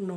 9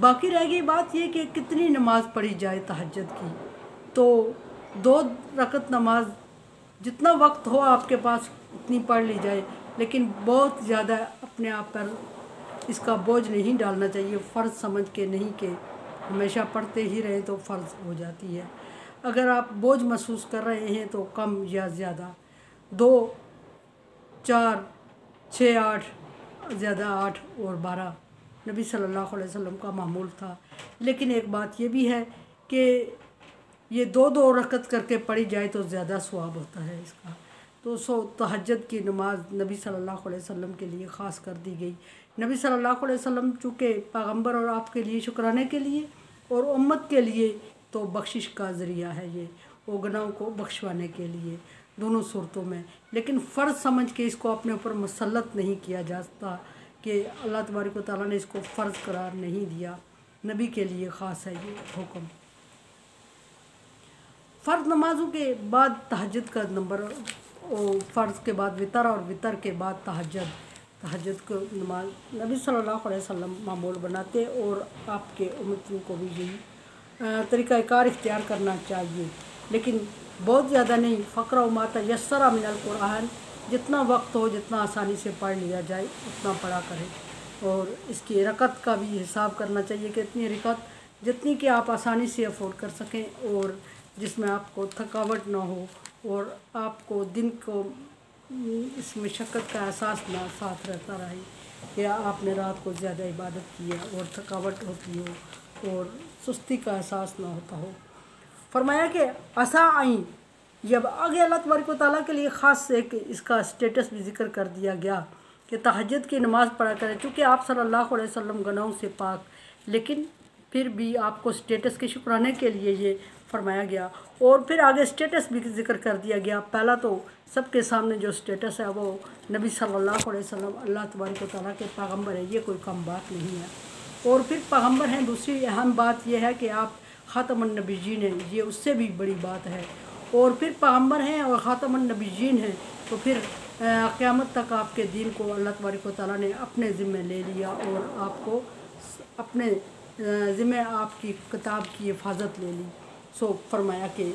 باقی رہ گئی بات یہ کہ کتنی نماز پڑھی جائے تہجد کی، تو 2 رکعت نماز جتنا وقت ہو آپ کے پاس اتنی پڑھ لی جائے، لیکن بہت زیادہ اپنے آپ پر اس کا بوجھ نہیں ڈالنا چاہیے، فرض سمجھ کے نہیں کہ ہمیشہ پڑھتے ہی رہیں تو فرض ہو جاتی ہے۔ اگر آپ بوجھ محسوس کر رہے ہیں تو کم یا زیادہ 2، 4، 6، 8، زیادہ 8 اور 12 نبی صلی اللہ علیہ وسلم کا معمول تھا۔ لیکن ایک بات یہ بھی ہے کہ یہ 2 رکعت کر کے پڑھی جائے تو زیادہ ثواب ہوتا ہے اس کا۔ تو تہجد کی نماز نبی صلی اللہ علیہ وسلم کے لیے خاص کر دی گئی۔ نبی صلی اللہ علیہ وسلم چونکہ پیغمبر اور آپ کے لیے شکرانے کے لیے اور امت کے لیے تو بخشش کا ذریعہ ہے، یہ وہ گناہوں کو بخشوانے کے لیے دونوں صورتوں میں، لیکن فرض سمجھ کے اس کو اپنے اوپر مسلط نہیں کیا جاتا کہ اللہ تبارک و تعالیٰ نے اس کو فرض قرار نہیں دیا، نبی کے لیے خاص ہے یہ حکم۔ فرض نمازوں کے بعد تہجد کا نمبر، فرض کے بعد وطر اور وطر کے بعد تہجد کو نماز نبی صلی اللہ علیہ وسلم معمول بناتے، اور آپ کے امتیوں کو بھی یہی طریقہ کار اختیار کرنا چاہیے، لیکن بہت زیادہ نہیں۔ فقرہ ما تیسر من القرآن، جتنا وقت ہو جتنا آسانی سے پڑھ لیا جائے اتنا پڑھا کریں، اور اس کی رکعت کا بھی حساب کرنا چاہیے کہ اتنی رکعت جتنی کہ آپ آسانی سے افورڈ کر سکیں اور جس میں آپ کو تھکاوٹ نہ ہو اور آپ کو دن کو اس مشقت کا احساس نہ ساتھ رہتا رہے کہ آپ نے رات کو زیادہ عبادت کی ہے اور تھکاوٹ ہوتی ہو اور سستی کا احساس نہ ہوتا ہو۔ فرمایا کہ عسیٰ ان، جب آگے اللہ تبارک و تعالیٰ کے لیے خاص ایک اس کا اسٹیٹس بھی ذکر کر دیا گیا کہ تہجد کی نماز پڑھا کریں، چونکہ آپ صلی اللہ علیہ وسلم گناہوں سے پاک، لیکن پھر بھی آپ کو اسٹیٹس کے شکرانے کے لیے یہ فرمایا گیا، اور پھر آگے اسٹیٹس بھی ذکر کر دیا گیا۔ پہلا تو سب کے سامنے جو اسٹیٹس ہے وہ نبی صلی اللہ علیہ وسلم اللہ تبارک و تعالیٰ کے پیغمبر ہے، یہ کوئی کم بات نہیں ہے، اور پھر پیغمبر ہیں۔ دوسری اہم بات یہ ہے کہ آپ خاتم النبیین ہیں، یہ اس سے بھی بڑی بات ہے، اور پھر پیغمبر ہیں اور خاتم النبیین ہیں، تو پھر قیامت تک آپ کے دین کو اللہ تبارک و تعالیٰ نے اپنے ذمہ لے لیا اور آپ کو اپنے ذمہ آپ کی کتاب کی حفاظت لے لی۔ سو فرمایا کہ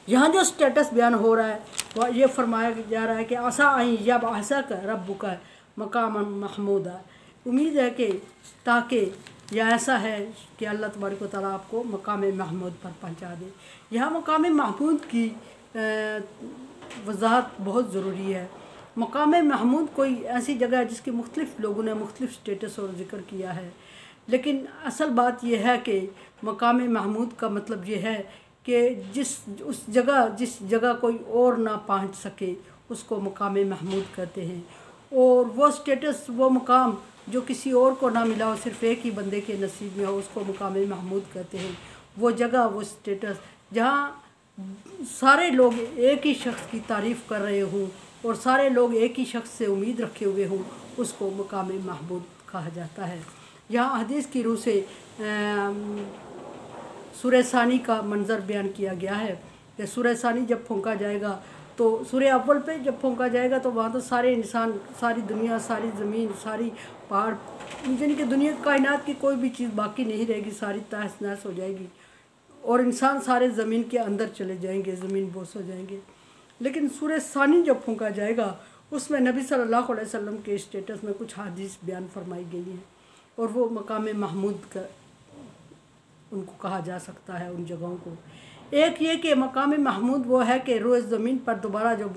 یہاں جو اسٹیٹس بیان ہو رہا ہے وہ یہ فرمایا جا رہا ہے کہ عسیٰ ان یبعثک ربک مقاما محمودا، امید ہے کہ تاکہ یہ ایسا ہے کہ اللہ تبارک و تعالیٰ آپ کو مقام محمود پر پہنچا دے۔ یہاں مقام محمود کی وضاحت بہت ضروری ہے۔ مقام محمود کوئی ایسی جگہ ہے جس کی مختلف لوگوں نے مختلف اسٹیٹس اور ذکر کیا ہے، لیکن اصل بات یہ ہے کہ مقام محمود کا مطلب یہ ہے کہ جس جگہ کوئی اور نہ پہنچ سکے اس کو مقام محمود کہتے ہیں، اور وہ اسٹیٹس، وہ مقام جو کسی اور کو نہ ملا ہو، صرف ایک ہی بندے کے نصیب میں ہو، اس کو مقام محمود کہتے ہیں۔ وہ جگہ، وہ اسٹیٹس جہاں سارے لوگ ایک ہی شخص کی تعریف کر رہے ہوں اور سارے لوگ ایک ہی شخص سے امید رکھے ہوئے ہوں، اس کو مقام محمود کہا جاتا ہے۔ یہاں حدیث کی روح سے سورہ ثانی کا منظر بیان کیا گیا ہے کہ سورہ ثانی جب پھونکا جائے گا تو سورہ اول پہ جب پھونکا جائے گا تو وہاں تو سارے انسان، ساری دنیا، ساری زمین، ساری پہاڑ، یعنی کہ دنیا کائنات کی کوئی بھی چیز باقی نہیں رہے گی، ساری تہس نہس ہو جائے گی اور انسان سارے زمین کے اندر چلے جائیں گے، زمین بوس ہو جائیں گے۔ لیکن سورہ ثانی جب پھونکا جائے گا اس میں نبی صلی اللہ علیہ وسلم کے اسٹیٹس میں کچھ حدیث بیان فرمائی گئی ہیں، اور وہ مقام محمود کا ان کو کہا جا سکتا ہے، ان جگہوں کو۔ ایک یہ کہ مقام محمود وہ ہے کہ روئے زمین پر دوبارہ جب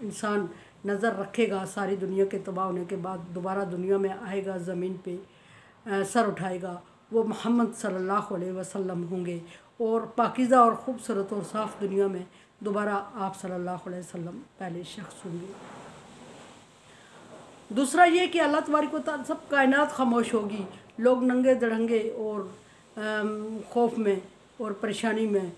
انسان نظر رکھے گا، ساری دنیا کے تباہ ہونے کے بعد دوبارہ دنیا میں آئے گا، زمین پہ سر اٹھائے گا، وہ محمد صلی اللہ علیہ وسلم ہوں گے، اور پاکیزہ اور خوبصورت اور صاف دنیا میں دوبارہ آپ صلی اللہ علیہ وسلم پہلے شخص ہوں گے۔ دوسرا یہ کہ اللہ تبارک و تعالیٰ، سب کائنات خاموش ہوگی، لوگ ننگے دڑنگے اور خوف میں اور پریشانی میں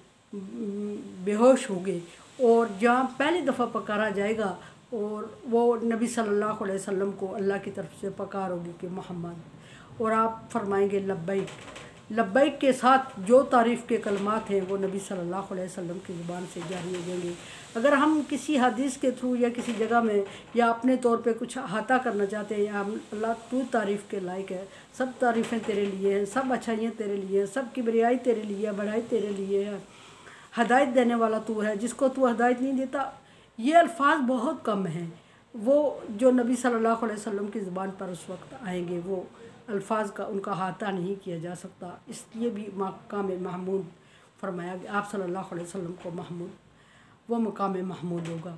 بے ہوش ہوں گے، اور جہاں پہلی دفعہ پکارا جائے گا اور وہ نبی صلی اللہ علیہ وسلم کو اللہ کی طرف سے پکار ہوگی کہ محمد، اور آپ فرمائیں گے لبیک، لبیک کے ساتھ جو تعریف کے کلمات ہیں وہ نبی صلی اللہ علیہ وسلم کی زبان سے جاری ہو جائیں گے۔ اگر ہم کسی حدیث کے تھرو یا کسی جگہ میں یا اپنے طور پہ کچھ احاطہ کرنا چاہتے ہیں، یا اللہ تو تعریف کے لائق ہے، سب تعریفیں تیرے لیے ہیں، سب اچھائیاں تیرے لیے ہیں، سب کبریائی تیرے لیے ہے، بڑائی تیرے لیے ہے، ہدایت دینے والا تو ہے، جس کو تو ہدایت نہیں دیتا، یہ الفاظ بہت کم ہیں وہ جو نبی صلی اللہ علیہ وسلم کی زبان پر اس وقت آئیں گے۔ وہ الفاظ کا ان کا احاطہ نہیں کیا جا سکتا، اس لیے بھی مقام محمود فرمایا کہ آپ صلی اللہ علیہ وسلم کو محمود، وہ مقام محمود ہوگا۔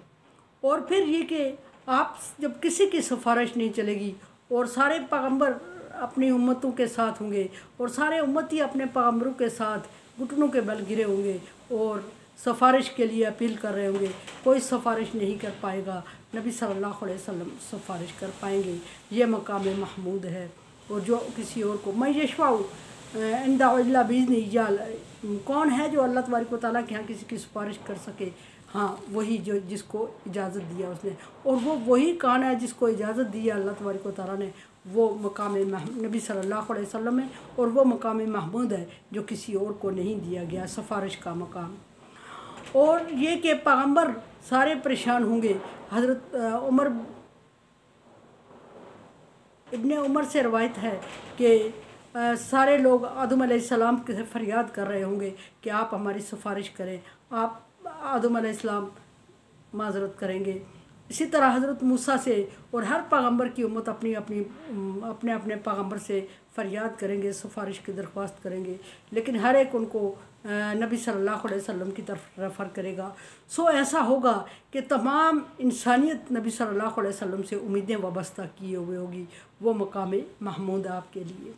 اور پھر یہ کہ آپ جب کسی کی سفارش نہیں چلے گی اور سارے پیغمبر اپنی امتوں کے ساتھ ہوں گے اور سارے امتی اپنے پیغمبروں کے ساتھ گھٹنوں کے بل گرے ہوں گے اور سفارش کے لیے اپیل کر رہے ہوں گے، کوئی سفارش نہیں کر پائے گا، نبی صلی اللہ علیہ وسلم سفارش کر پائیں گے۔ یہ مقام محمود ہے۔ اور جو کسی اور کو میں یشفع عند الا باذنہ، کون ہے جو اللہ تبارک و تعالیٰ کے ہاں کسی کی سفارش کر سکے؟ ہاں وہی جو جس کو اجازت دیا اس نے، اور وہ وہی کون ہے جس کو اجازت دیا اللہ تبارک و تعالیٰ نے، وہ مقام نبی صلی اللہ علیہ وسلم ہے، اور وہ مقام محمود ہے جو کسی اور کو نہیں دیا گیا، سفارش کا مقام۔ اور یہ کہ پیغمبر سارے پریشان ہوں گے۔ حضرت ابن عمر سے روایت ہے کہ سارے لوگ آدم علیہ السلام سے فریاد کر رہے ہوں گے کہ آپ ہماری سفارش کریں، آپ آدم علیہ السلام معذرت کریں گے۔ اسی طرح حضرت موسیٰ سے اور ہر پیغمبر کی امت اپنے اپنے پیغمبر سے فریاد کریں گے، سفارش کی درخواست کریں گے، لیکن ہر ایک ان کو نبی صلی اللہ علیہ وسلم کی طرف ریفر کرے گا۔ سو ایسا ہوگا کہ تمام انسانیت نبی صلی اللہ علیہ وسلم سے امیدیں وابستہ کیے ہوئے ہوگی، وہ مقام محمود آپ کے لیے۔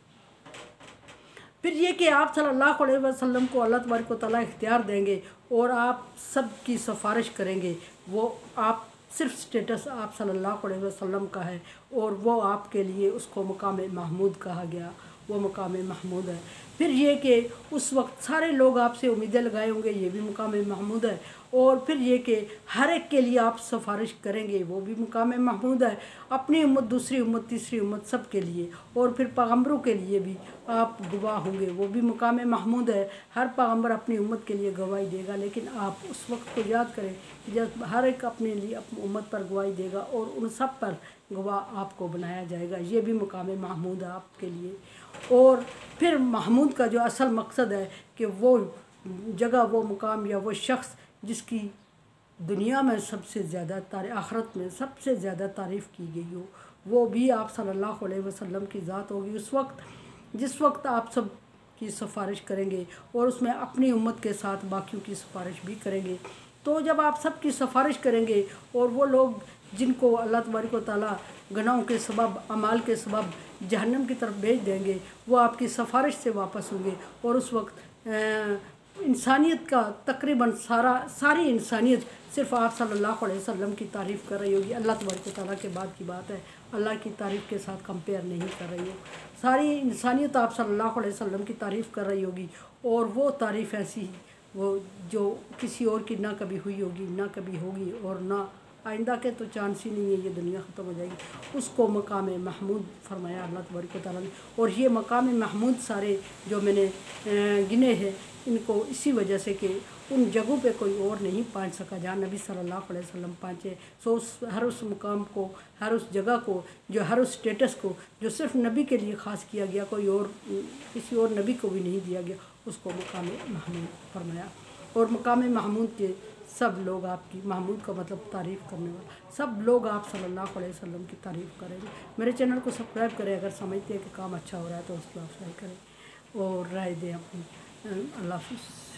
پھر یہ کہ آپ صلی اللہ علیہ وسلم کو اللہ تبارک و تعالیٰ اختیار دیں گے اور آپ سب کی سفارش کریں گے، وہ آپ صرف سٹیٹس آپ صلی اللہ علیہ وسلم کا ہے، اور وہ آپ کے لیے اس کو مقام محمود کہا گیا، وہ مقام محمود ہے۔ پھر یہ کہ اس وقت سارے لوگ آپ سے امیدیں لگائے ہوں گے، یہ بھی مقام محمود ہے۔ اور پھر یہ کہ ہر ایک کے لیے آپ سفارش کریں گے، وہ بھی مقام محمود ہے، اپنی امت، دوسری امت، تیسری امت، سب کے لیے۔ اور پھر پیغمبروں کے لیے بھی آپ گواہ ہوں گے، وہ بھی مقام محمود ہے۔ ہر پیغمبر اپنی امت کے لیے گواہی دے گا، لیکن آپ اس وقت کو یاد کریں کہ جب ہر ایک اپنے لیے اپنی امت پر گواہی دے گا اور ان سب پر گواہ آپ کو بنایا جائے گا، یہ بھی مقام محمود ہے آپ کے لیے۔ اور پھر محمود کا جو اصل مقصد ہے کہ وہ جگہ، وہ مقام یا وہ شخص جس کی دنیا میں سب سے زیادہ آخرت میں سب سے زیادہ تعریف کی گئی ہو، وہ بھی آپ صلی اللہ علیہ وسلم کی ذات ہوگی اس وقت، جس وقت آپ سب کی سفارش کریں گے اور اس میں اپنی امت کے ساتھ باقیوں کی سفارش بھی کریں گے۔ تو جب آپ سب کی سفارش کریں گے اور وہ لوگ جن کو اللہ تبارک و تعالیٰ گناہوں کے سبب، اعمال کے سبب جہنم کی طرف بھیج دیں گے، وہ آپ کی سفارش سے واپس ہوں گے، اور اس وقت انسانیت کا تقریباً ساری انسانیت صرف آپ صلی اللہ علیہ وسلم کی تعریف کر رہی ہوگی۔ اللہ تبارک و تعالیٰ کے بعد کی بات ہے، اللہ کی تعریف کے ساتھ کمپیئر نہیں کر رہی ہو، ساری انسانیت آپ صلی اللہ علیہ وسلم کی تعریف کر رہی ہوگی، اور وہ تعریف ایسی وہ جو کسی اور کی نہ کبھی ہوئی ہوگی، نہ کبھی ہوگی، اور نہ آئندہ کے تو چانس ہی نہیں ہے، یہ دنیا ختم ہو جائے گی۔ اس کو مقام محمود فرمایا اللہ تبارک و تعالیٰ نے۔ اور یہ مقام محمود سارے جو میں نے گنے ہیں، ان کو اسی وجہ سے کہ ان جگہوں پہ کوئی اور نہیں پہنچ سکا جہاں نبی صلی اللہ علیہ وسلم پہنچے۔ سو ہر اس مقام کو، ہر اس جگہ کو، جو ہر اس سٹیٹس کو جو صرف نبی کے لیے خاص کیا گیا، کوئی اور کسی اور نبی کو بھی نہیں دیا گیا، اس کو مقام محمود فرمایا۔ اور مقام محمود کے سب لوگ آپ کی، محمود کا مطلب تعریف کرنے والا، سب لوگ آپ صلی اللہ علیہ وسلم کی تعریف کریں گے۔ میرے چینل کو سبسکرائب کریں، اگر سمجھتے ہیں کہ کام اچھا ہو رہا ہے تو حوصلہ افزائی کریں اور رائے دیں اپنی۔ اللہ حافظ۔